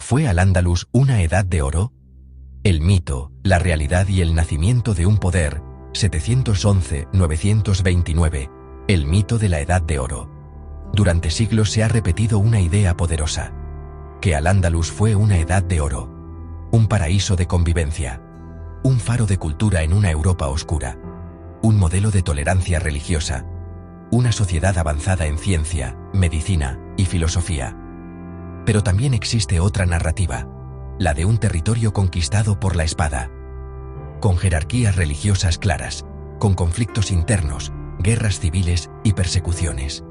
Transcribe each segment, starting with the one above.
¿Fue Al-Ándalus una edad de oro? El mito, la realidad y el nacimiento de un poder, 711-929, el mito de la edad de oro. Durante siglos se ha repetido una idea poderosa, que Al-Ándalus fue una edad de oro, un paraíso de convivencia, un faro de cultura en una Europa oscura, un modelo de tolerancia religiosa, una sociedad avanzada en ciencia, medicina y filosofía. Pero también existe otra narrativa, la de un territorio conquistado por la espada, con jerarquías religiosas claras, con conflictos internos, guerras civiles y persecuciones.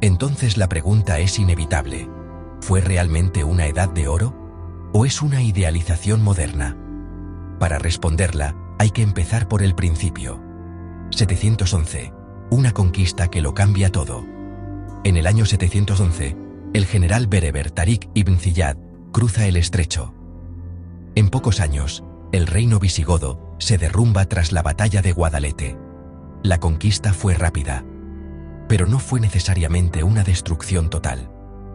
Entonces la pregunta es inevitable: ¿fue realmente una edad de oro? ¿O es una idealización moderna? Para responderla, hay que empezar por el principio. 711, una conquista que lo cambia todo. En el año 711, el general bereber Tarik ibn Ziyad cruza el estrecho. En pocos años, el reino visigodo se derrumba tras la batalla de Guadalete. La conquista fue rápida, pero no fue necesariamente una destrucción total.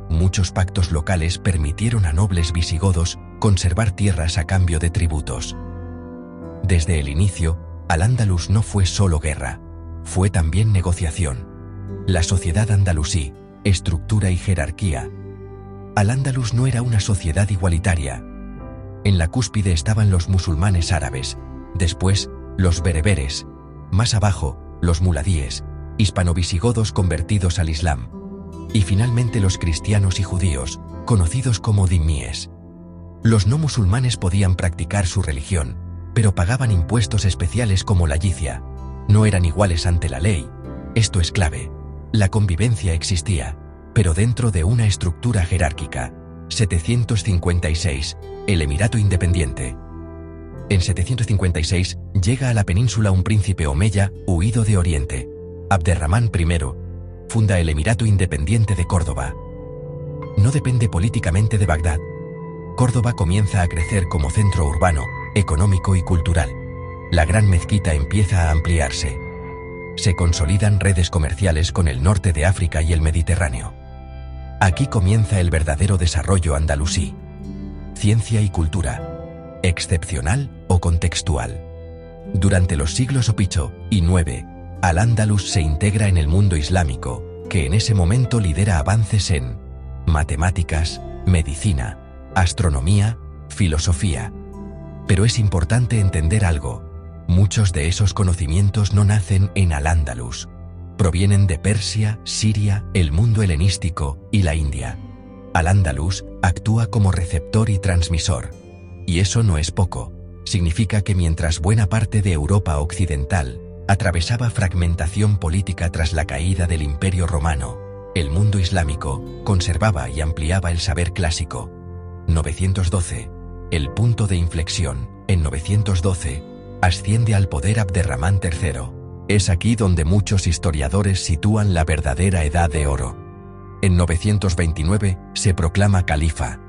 Muchos pactos locales permitieron a nobles visigodos conservar tierras a cambio de tributos. Desde el inicio, Al-Ándalus no fue solo guerra, fue también negociación. La sociedad andalusí, estructura y jerarquía. Al-Ándalus no era una sociedad igualitaria. En la cúspide estaban los musulmanes árabes, después los bereberes, más abajo los muladíes, hispano-visigodos convertidos al Islam, y finalmente los cristianos y judíos, conocidos como dhimíes. Los no musulmanes podían practicar su religión, pero pagaban impuestos especiales como la yizia. No eran iguales ante la ley. Esto es clave. La convivencia existía, pero dentro de una estructura jerárquica. 756, el Emirato Independiente. En 756 llega a la península un príncipe omeya huido de Oriente. Abderramán I funda el Emirato Independiente de Córdoba. No depende políticamente de Bagdad. Córdoba comienza a crecer como centro urbano, económico y cultural. La gran mezquita empieza a ampliarse. Se consolidan redes comerciales con el norte de África y el Mediterráneo. Aquí comienza el verdadero desarrollo andalusí. Ciencia y cultura. ¿Excepcional o contextual? Durante los siglos VIII y IX, Al-Ándalus se integra en el mundo islámico, que en ese momento lidera avances en matemáticas, medicina, astronomía, filosofía. Pero es importante entender algo: muchos de esos conocimientos no nacen en Al-Ándalus. Provienen de Persia, Siria, el mundo helenístico y la India. Al-Ándalus actúa como receptor y transmisor. Y eso no es poco. Significa que mientras buena parte de Europa occidental atravesaba fragmentación política tras la caída del Imperio Romano, el mundo islámico conservaba y ampliaba el saber clásico. 912. El punto de inflexión. En 912, asciende al poder Abderramán III. Es aquí donde muchos historiadores sitúan la verdadera edad de oro. En 929 se proclama califa.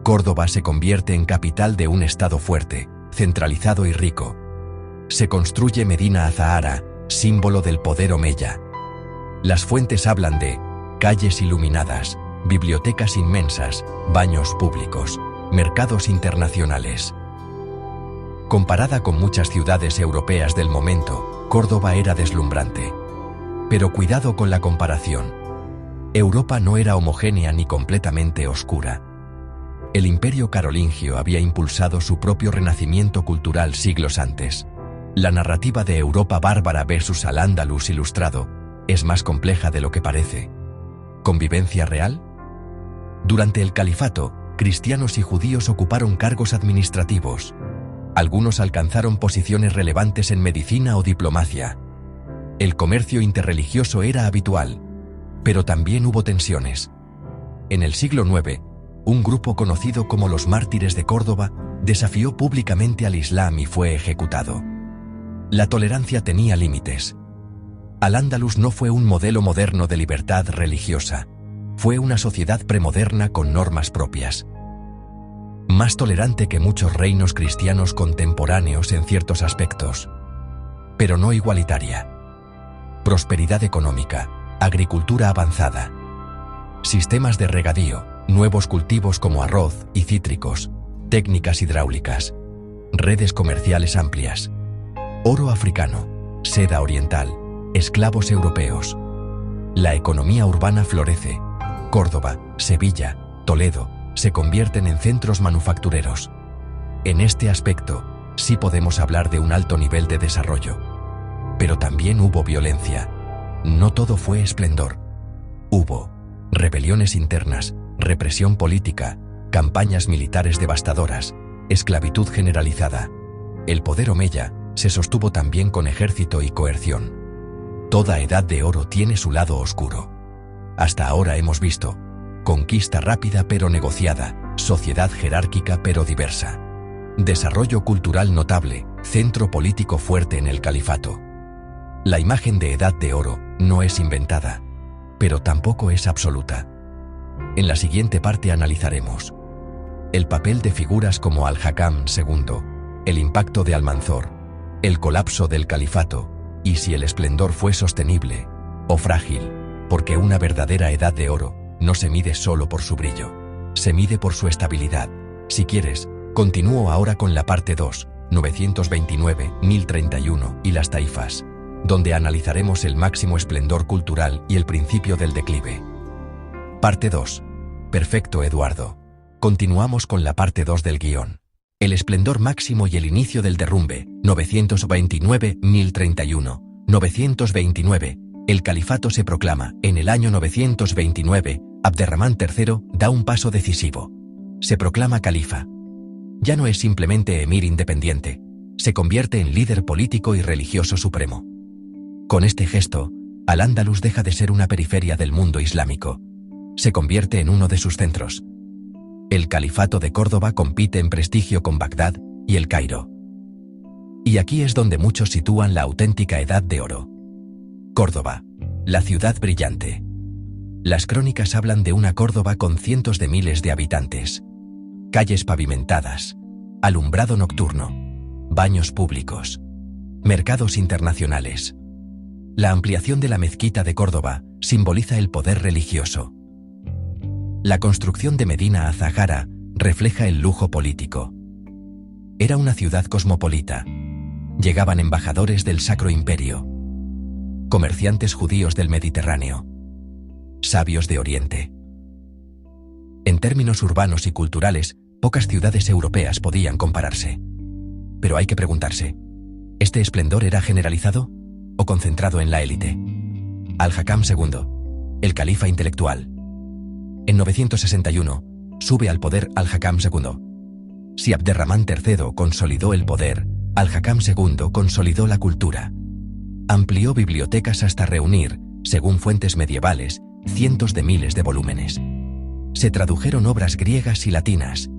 Córdoba se convierte en capital de un estado fuerte, centralizado y rico. Se construye Medina Azahara, símbolo del poder omeya. Las fuentes hablan de calles iluminadas, bibliotecas inmensas, baños públicos, mercados internacionales. Comparada con muchas ciudades europeas del momento, Córdoba era deslumbrante. Pero cuidado con la comparación. Europa no era homogénea ni completamente oscura. El Imperio Carolingio había impulsado su propio renacimiento cultural siglos antes. La narrativa de Europa bárbara versus Al-Ándalus ilustrado es más compleja de lo que parece. ¿Convivencia real? Durante el califato, cristianos y judíos ocuparon cargos administrativos. Algunos alcanzaron posiciones relevantes en medicina o diplomacia. El comercio interreligioso era habitual, pero también hubo tensiones. En el siglo IX, un grupo conocido como los Mártires de Córdoba desafió públicamente al Islam y fue ejecutado. La tolerancia tenía límites. Al-Ándalus no fue un modelo moderno de libertad religiosa. Fue una sociedad premoderna con normas propias. Más tolerante que muchos reinos cristianos contemporáneos en ciertos aspectos, pero no igualitaria. Prosperidad económica, agricultura avanzada, sistemas de regadío, Nuevos cultivos como arroz y cítricos, técnicas hidráulicas, redes comerciales amplias, oro africano, seda oriental, esclavos europeos. La economía urbana florece. Córdoba, Sevilla, Toledo se convierten en centros manufactureros. En este aspecto, sí podemos hablar de un alto nivel de desarrollo. Pero también hubo violencia. No todo fue esplendor. Hubo rebeliones internas, represión política, campañas militares devastadoras, esclavitud generalizada. El poder omeya se sostuvo también con ejército y coerción. Toda edad de oro tiene su lado oscuro. Hasta ahora hemos visto conquista rápida pero negociada, sociedad jerárquica pero diversa, desarrollo cultural notable, centro político fuerte en el califato. La imagen de edad de oro no es inventada, pero tampoco es absoluta. En la siguiente parte analizaremos el papel de figuras como Al-Hakam II, el impacto de Almanzor, el colapso del califato, y si el esplendor fue sostenible o frágil, porque una verdadera edad de oro no se mide solo por su brillo, se mide por su estabilidad. Si quieres, continúo ahora con la parte 2, 929-1031 y las taifas, donde analizaremos el máximo esplendor cultural y el principio del declive. Parte 2. Perfecto, Eduardo. Continuamos con la parte 2 del guión. El esplendor máximo y el inicio del derrumbe, 929-1031, 929. El califato se proclama. En el año 929, Abderramán III da un paso decisivo. Se proclama califa. Ya no es simplemente emir independiente, se convierte en líder político y religioso supremo. Con este gesto, Al-Ándalus deja de ser una periferia del mundo islámico. Se convierte en uno de sus centros. El califato de Córdoba compite en prestigio con Bagdad y el Cairo. Y aquí es donde muchos sitúan la auténtica edad de oro. Córdoba, la ciudad brillante. Las crónicas hablan de una Córdoba con cientos de miles de habitantes. Calles pavimentadas, alumbrado nocturno, baños públicos, mercados internacionales. La ampliación de la mezquita de Córdoba simboliza el poder religioso. La construcción de Medina Azahara refleja el lujo político. Era una ciudad cosmopolita. Llegaban embajadores del Sacro Imperio, comerciantes judíos del Mediterráneo, sabios de Oriente. En términos urbanos y culturales, pocas ciudades europeas podían compararse. Pero hay que preguntarse, ¿este esplendor era generalizado o concentrado en la élite? Al-Hakam II, el califa intelectual. En 961, sube al poder Al-Hakam II. Si Abderramán III consolidó el poder, Al-Hakam II consolidó la cultura. Amplió bibliotecas hasta reunir, según fuentes medievales, cientos de miles de volúmenes. Se tradujeron obras griegas y latinas.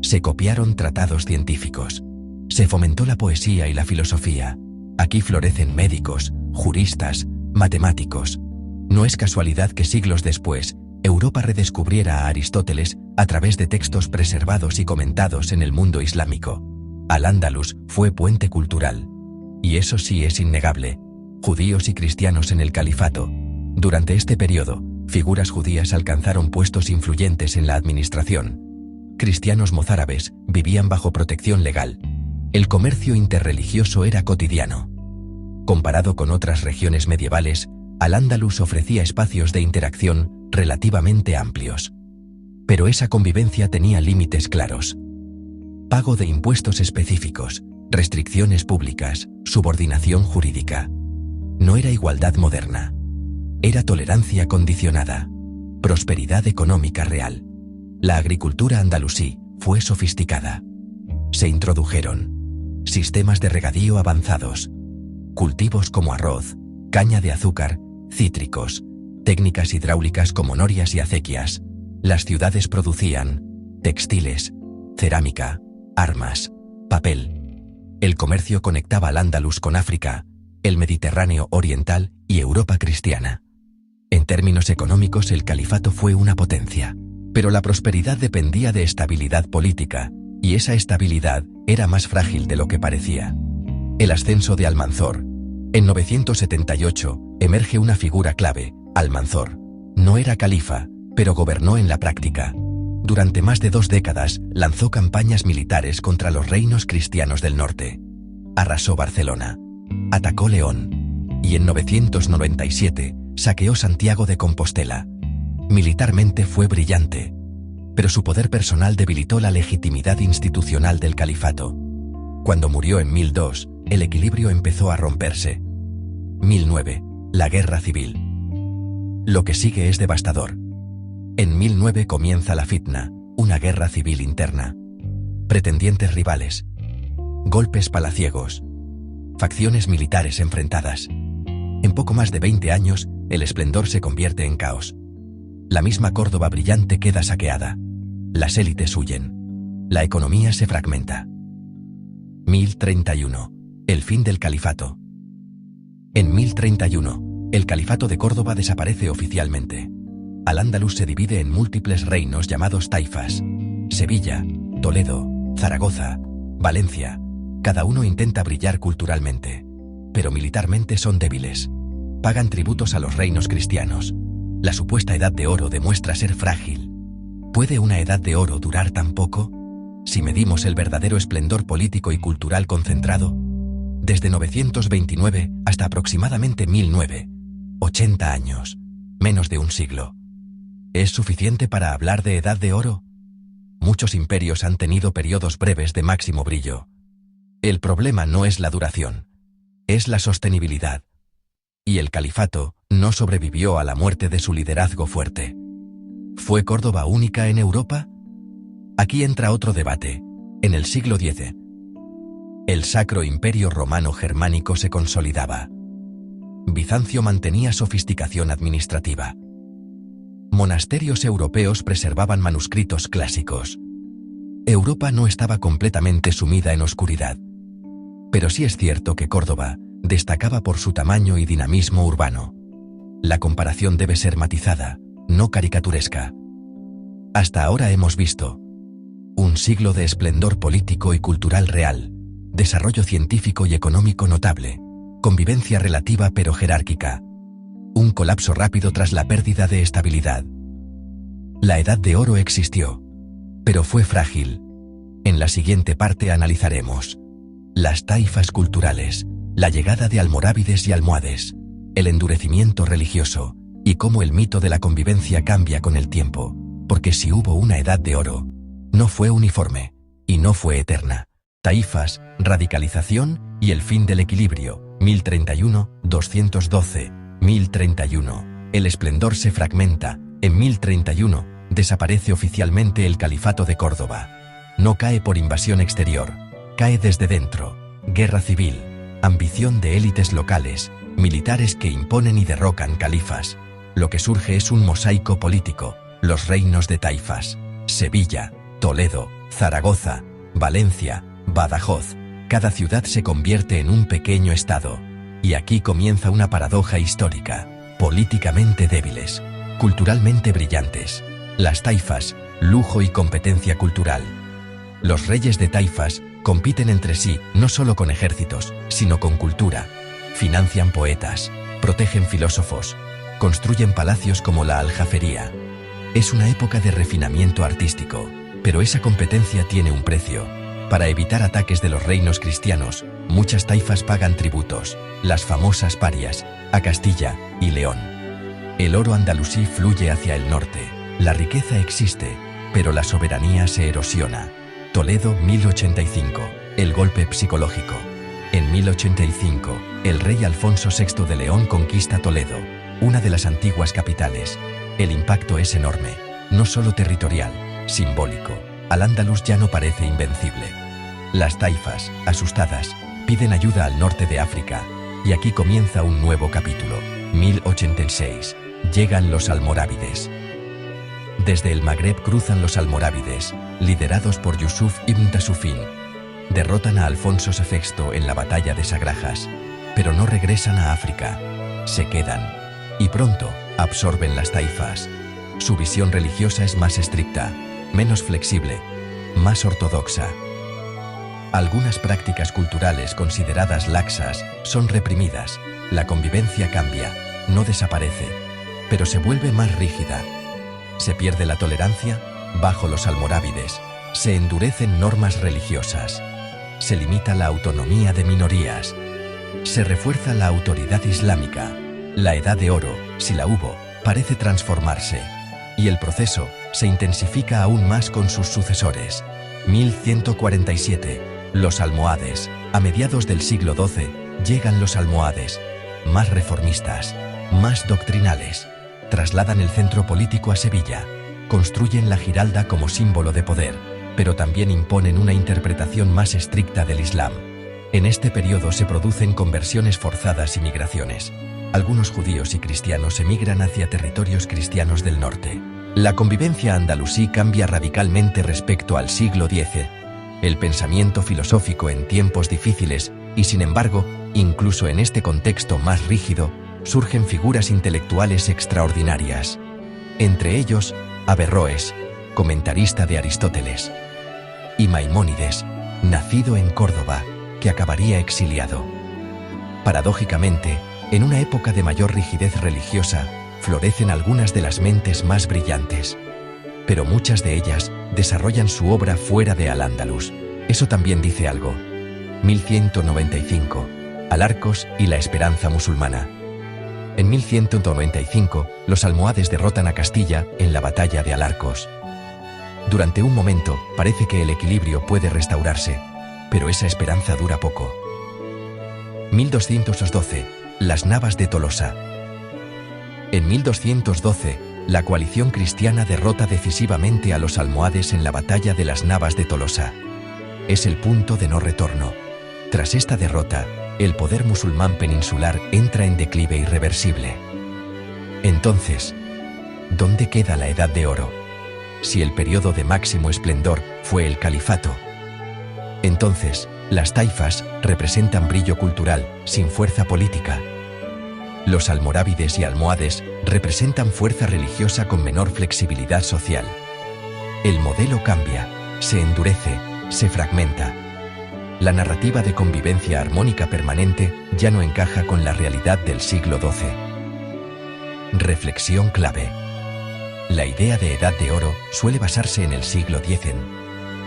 Se copiaron tratados científicos. Se fomentó la poesía y la filosofía. Aquí florecen médicos, juristas, matemáticos. No es casualidad que siglos después, Europa redescubriera a Aristóteles a través de textos preservados y comentados en el mundo islámico. Al-Ándalus fue puente cultural. Y eso sí es innegable. Judíos y cristianos en el califato. Durante este periodo, figuras judías alcanzaron puestos influyentes en la administración. Cristianos mozárabes vivían bajo protección legal. El comercio interreligioso era cotidiano. Comparado con otras regiones medievales, Al-Ándalus ofrecía espacios de interacción relativamente amplios. Pero esa convivencia tenía límites claros. Pago de impuestos específicos, restricciones públicas, subordinación jurídica. No era igualdad moderna. Era tolerancia condicionada. Prosperidad económica real. La agricultura andalusí fue sofisticada. Se introdujeron sistemas de regadío avanzados, cultivos como arroz, caña de azúcar, cítricos, técnicas hidráulicas como norias y acequias. Las ciudades producían textiles, cerámica, armas, papel. El comercio conectaba al Andalus con África, el Mediterráneo oriental y Europa cristiana. En términos económicos, el califato fue una potencia, pero la prosperidad dependía de estabilidad política, y esa estabilidad era más frágil de lo que parecía. El ascenso de Almanzor. En 978, emerge una figura clave, Almanzor. No era califa, pero gobernó en la práctica. Durante más de 2 décadas, lanzó campañas militares contra los reinos cristianos del norte. Arrasó Barcelona. Atacó León. Y en 997, saqueó Santiago de Compostela. Militarmente fue brillante, pero su poder personal debilitó la legitimidad institucional del califato. Cuando murió en 1002, el equilibrio empezó a romperse. 1009, la guerra civil. Lo que sigue es devastador. En 1009 comienza la fitna, una guerra civil interna. Pretendientes rivales. Golpes palaciegos. Facciones militares enfrentadas. En poco más de 20 años, el esplendor se convierte en caos. La misma Córdoba brillante queda saqueada. Las élites huyen. La economía se fragmenta. 1031. El fin del califato. En 1031, el califato de Córdoba desaparece oficialmente. Al-Ándalus se divide en múltiples reinos llamados taifas. Sevilla, Toledo, Zaragoza, Valencia. Cada uno intenta brillar culturalmente, pero militarmente son débiles. Pagan tributos a los reinos cristianos. La supuesta Edad de Oro demuestra ser frágil. ¿Puede una Edad de Oro durar tan poco? Si medimos el verdadero esplendor político y cultural concentrado, desde 929 hasta aproximadamente 1009, 80 años, menos de un siglo. ¿Es suficiente para hablar de Edad de Oro? Muchos imperios han tenido periodos breves de máximo brillo. El problema no es la duración, es la sostenibilidad. Y el califato no sobrevivió a la muerte de su liderazgo fuerte. ¿Fue Córdoba única en Europa? Aquí entra otro debate. En el siglo X, el Sacro Imperio Romano Germánico se consolidaba. Bizancio mantenía sofisticación administrativa. Monasterios europeos preservaban manuscritos clásicos. Europa no estaba completamente sumida en oscuridad. Pero sí es cierto que Córdoba destacaba por su tamaño y dinamismo urbano. La comparación debe ser matizada, no caricaturesca. Hasta ahora hemos visto un siglo de esplendor político y cultural real, desarrollo científico y económico notable, convivencia relativa pero jerárquica, un colapso rápido tras la pérdida de estabilidad. La Edad de Oro existió, pero fue frágil. En la siguiente parte analizaremos las taifas culturales, la llegada de almorávides y almohades, el endurecimiento religioso, y cómo el mito de la convivencia cambia con el tiempo, porque si hubo una Edad de Oro, no fue uniforme, y no fue eterna. Taifas, radicalización y el fin del equilibrio, 1031, 212, 1031. El esplendor se fragmenta. En 1031, desaparece oficialmente el califato de Córdoba. No cae por invasión exterior, cae desde dentro. Guerra civil, ambición de élites locales, militares que imponen y derrocan califas. Lo que surge es un mosaico político, los reinos de taifas. Sevilla, Toledo, Zaragoza, Valencia, Badajoz. Cada ciudad se convierte en un pequeño estado. Y aquí comienza una paradoja histórica. Políticamente débiles, culturalmente brillantes. Las taifas, lujo y competencia cultural. Los reyes de taifas compiten entre sí no solo con ejércitos, sino con cultura. Financian poetas, protegen filósofos, construyen palacios como la Aljafería. Es una época de refinamiento artístico, pero esa competencia tiene un precio. Para evitar ataques de los reinos cristianos, muchas taifas pagan tributos, las famosas parias, a Castilla y León. El oro andalusí fluye hacia el norte. La riqueza existe, pero la soberanía se erosiona. Toledo, 1085. El golpe psicológico. En 1085, el rey Alfonso VI de León conquista Toledo, una de las antiguas capitales. El impacto es enorme, no solo territorial, simbólico. Al-Ándalus ya no parece invencible. Las taifas, asustadas, piden ayuda al norte de África, y aquí comienza un nuevo capítulo. 1086. Llegan los almorávides. Desde el Magreb cruzan los almorávides, liderados por Yusuf ibn Tasufín. Derrotan a Alfonso VI en la batalla de Sagrajas, pero no regresan a África. Se quedan, y pronto, absorben las taifas. Su visión religiosa es más estricta, menos flexible, más ortodoxa. Algunas prácticas culturales consideradas laxas son reprimidas. La convivencia cambia, no desaparece, pero se vuelve más rígida. ¿Se pierde la tolerancia? Bajo los almorávides, se endurecen normas religiosas. Se limita la autonomía de minorías. Se refuerza la autoridad islámica. La Edad de Oro, si la hubo, parece transformarse. Y el proceso se intensifica aún más con sus sucesores. 1147. Los almohades. A mediados del siglo XII, llegan los almohades. Más reformistas, más doctrinales. Trasladan el centro político a Sevilla. Construyen la Giralda como símbolo de poder, pero también imponen una interpretación más estricta del Islam. En este periodo se producen conversiones forzadas y migraciones. Algunos judíos y cristianos emigran hacia territorios cristianos del norte. La convivencia andalusí cambia radicalmente respecto al siglo X. El pensamiento filosófico en tiempos difíciles, y sin embargo, incluso en este contexto más rígido, surgen figuras intelectuales extraordinarias. Entre ellos, Averroes, comentarista de Aristóteles, y Maimónides, nacido en Córdoba, que acabaría exiliado. Paradójicamente, en una época de mayor rigidez religiosa, florecen algunas de las mentes más brillantes. Pero muchas de ellas desarrollan su obra fuera de Al-Ándalus. Eso también dice algo. 1195. Al-Arcos y la esperanza musulmana. En 1195, los almohades derrotan a Castilla en la batalla de Al-Arcos. Durante un momento, parece que el equilibrio puede restaurarse, pero esa esperanza dura poco. 1212. Las Navas de Tolosa. En 1212, la coalición cristiana derrota decisivamente a los almohades en la batalla de las Navas de Tolosa. Es el punto de no retorno. Tras esta derrota, el poder musulmán peninsular entra en declive irreversible. Entonces, ¿dónde queda la Edad de Oro? Si el periodo de máximo esplendor fue el califato. Entonces, las taifas representan brillo cultural, sin fuerza política. Los almorávides y almohades representan fuerza religiosa con menor flexibilidad social. El modelo cambia, se endurece, se fragmenta. La narrativa de convivencia armónica permanente ya no encaja con la realidad del siglo XII. Reflexión clave. La idea de Edad de Oro suele basarse en el siglo X,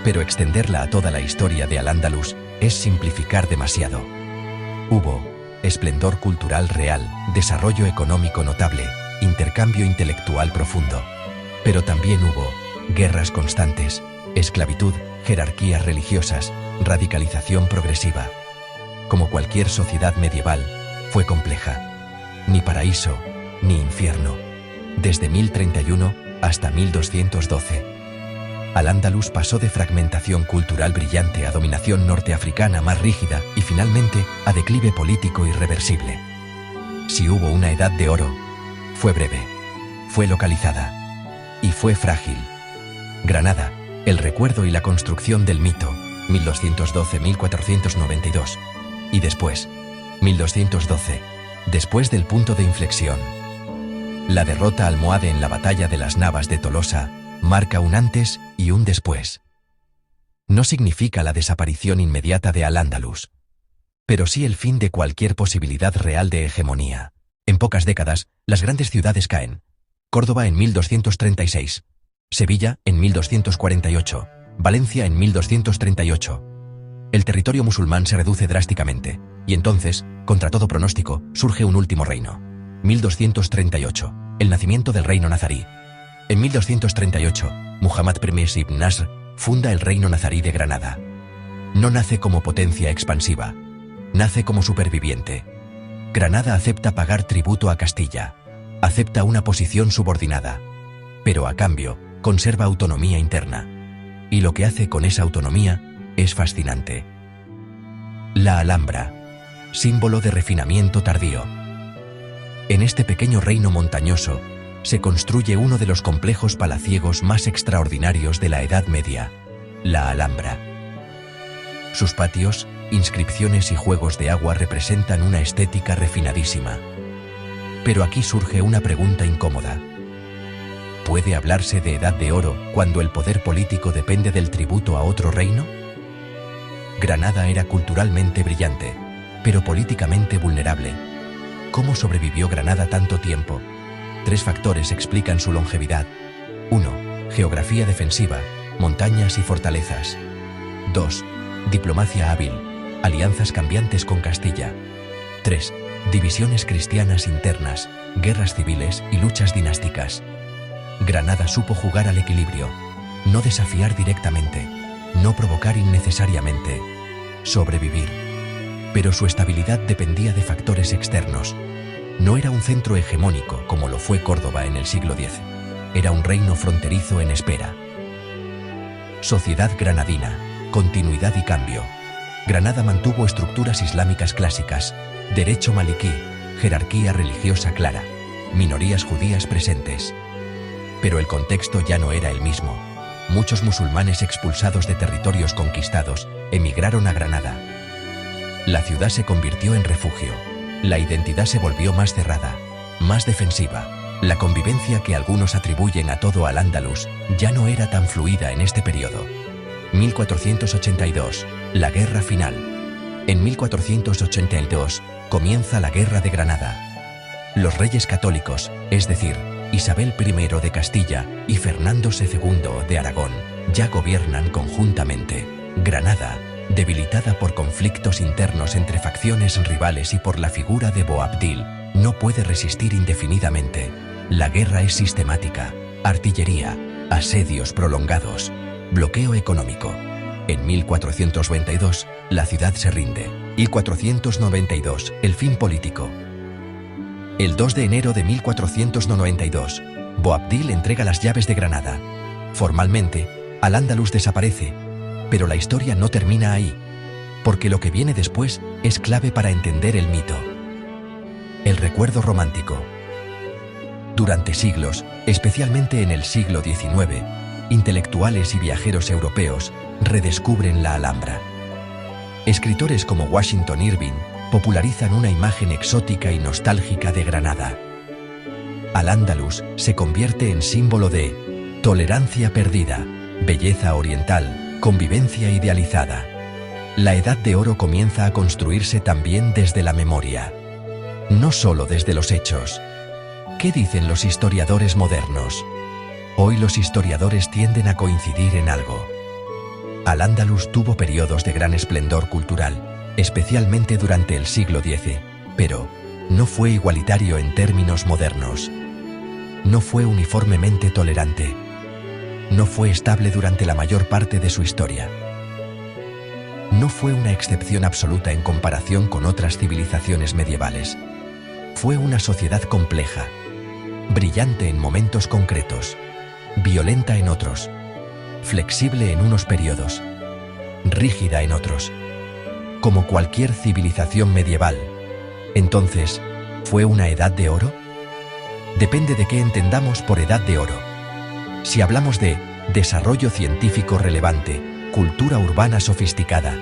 pero extenderla a toda la historia de Al-Ándalus es simplificar demasiado. Hubo esplendor cultural real, desarrollo económico notable, intercambio intelectual profundo. Pero también hubo guerras constantes, esclavitud, jerarquías religiosas, radicalización progresiva. Como cualquier sociedad medieval, fue compleja. Ni paraíso, ni infierno. Desde 1031 hasta 1212. Al-Ándalus pasó de fragmentación cultural brillante a dominación norteafricana más rígida y finalmente a declive político irreversible. Si hubo una Edad de Oro, fue breve, fue localizada y fue frágil. Granada, el recuerdo y la construcción del mito, 1212-1492. Y después, 1212, después del punto de inflexión. La derrota almohade en la batalla de las Navas de Tolosa marca un antes y un después. No significa la desaparición inmediata de Al-Ándalus, pero sí el fin de cualquier posibilidad real de hegemonía. En pocas décadas, las grandes ciudades caen. Córdoba en 1236, Sevilla en 1248, Valencia en 1238. El territorio musulmán se reduce drásticamente, y entonces, contra todo pronóstico, surge un último reino. 1238, el nacimiento del reino nazarí. En 1238, Muhammad I ibn Nasr funda el reino nazarí de Granada. No nace como potencia expansiva, nace como superviviente. Granada acepta pagar tributo a Castilla, acepta una posición subordinada, pero a cambio conserva autonomía interna. Y lo que hace con esa autonomía es fascinante. La Alhambra, símbolo de refinamiento tardío. En este pequeño reino montañoso se construye uno de los complejos palaciegos más extraordinarios de la Edad Media, la Alhambra. Sus patios, inscripciones y juegos de agua representan una estética refinadísima. Pero aquí surge una pregunta incómoda. ¿Puede hablarse de Edad de Oro cuando el poder político depende del tributo a otro reino? Granada era culturalmente brillante, pero políticamente vulnerable. ¿Cómo sobrevivió Granada tanto tiempo? 3 factores explican su longevidad. 1. Geografía defensiva, montañas y fortalezas. 2. Diplomacia hábil, alianzas cambiantes con Castilla. 3. Divisiones cristianas internas, guerras civiles y luchas dinásticas. Granada supo jugar al equilibrio, no desafiar directamente, no provocar innecesariamente, sobrevivir. Pero su estabilidad dependía de factores externos. No era un centro hegemónico como lo fue Córdoba en el siglo X. Era un reino fronterizo en espera. Sociedad granadina, continuidad y cambio. Granada mantuvo estructuras islámicas clásicas, derecho maliquí, jerarquía religiosa clara, minorías judías presentes. Pero el contexto ya no era el mismo. Muchos musulmanes expulsados de territorios conquistados emigraron a Granada. La ciudad se convirtió en refugio. La identidad se volvió más cerrada, más defensiva. La convivencia que algunos atribuyen a todo Al-Ándalus ya no era tan fluida en este periodo. 1482, la guerra final. En 1482 comienza la Guerra de Granada. Los reyes católicos, es decir, Isabel I de Castilla y Fernando II de Aragón, ya gobiernan conjuntamente. Granada, debilitada por conflictos internos entre facciones rivales y por la figura de Boabdil, no puede resistir indefinidamente. La guerra es sistemática, artillería, asedios prolongados, bloqueo económico. En 1492, la ciudad se rinde. 1492, el fin político. El 2 de enero de 1492, Boabdil entrega las llaves de Granada. Formalmente, Al-Ándalus desaparece, pero la historia no termina ahí, porque lo que viene después es clave para entender el mito. El recuerdo romántico. Durante siglos, especialmente en el siglo XIX, intelectuales y viajeros europeos redescubren la Alhambra. Escritores como Washington Irving popularizan una imagen exótica y nostálgica de Granada. Al-Ándalus se convierte en símbolo de tolerancia perdida, belleza oriental, convivencia idealizada. La Edad de Oro comienza a construirse también desde la memoria, no solo desde los hechos. ¿Qué dicen los historiadores modernos? Hoy los historiadores tienden a coincidir en algo. Al-Ándalus tuvo periodos de gran esplendor cultural, especialmente durante el siglo X, pero no fue igualitario en términos modernos. No fue uniformemente tolerante. No fue estable durante la mayor parte de su historia. No fue una excepción absoluta en comparación con otras civilizaciones medievales. Fue una sociedad compleja, brillante en momentos concretos, violenta en otros, flexible en unos periodos, rígida en otros. Como cualquier civilización medieval. Entonces, ¿fue una edad de oro? Depende de qué entendamos por edad de oro. Si hablamos de desarrollo científico relevante, cultura urbana sofisticada,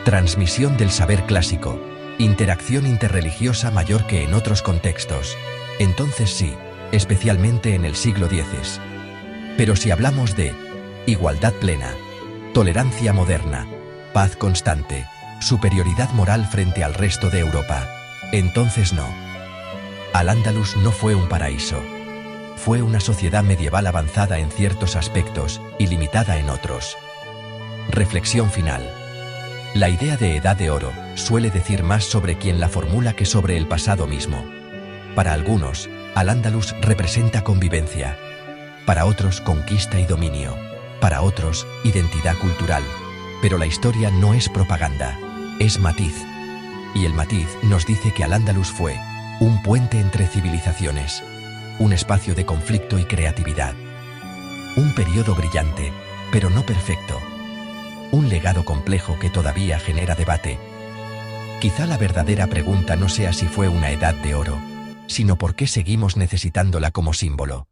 transmisión del saber clásico, interacción interreligiosa mayor que en otros contextos, entonces sí, especialmente en el siglo X. Pero si hablamos de igualdad plena, tolerancia moderna, paz constante, superioridad moral frente al resto de Europa, entonces no. Al-Ándalus no fue un paraíso. Fue una sociedad medieval avanzada en ciertos aspectos y limitada en otros. Reflexión final. La idea de Edad de Oro suele decir más sobre quien la formula que sobre el pasado mismo. Para algunos, Al-Ándalus representa convivencia. Para otros, conquista y dominio. Para otros, identidad cultural. Pero la historia no es propaganda, es matiz. Y el matiz nos dice que Al-Ándalus fue un puente entre civilizaciones, un espacio de conflicto y creatividad. Un periodo brillante, pero no perfecto. Un legado complejo que todavía genera debate. Quizá la verdadera pregunta no sea si fue una edad de oro, sino por qué seguimos necesitándola como símbolo.